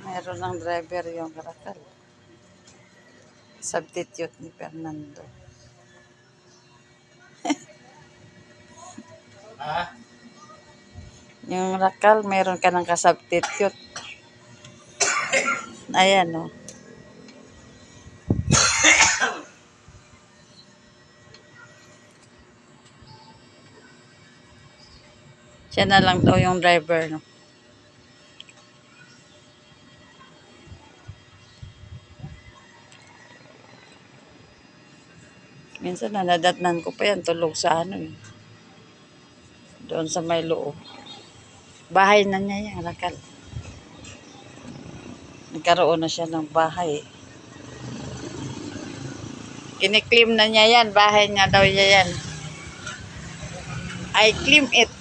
Meron ng driver yung Rakal. Substitute ni Fernando. Yung Rakal, meron ka ng kasubstitute. Ayan, oh. Siya na lang daw yung driver, no? Minsan nadatnan ko pa yan, tulog sa ano eh. Doon sa may loob. Bahay na niya yan, Rakal. Nagkaroon na siya ng bahay. Kiniklim na niya yan, bahay niya daw niya yan. I claim it.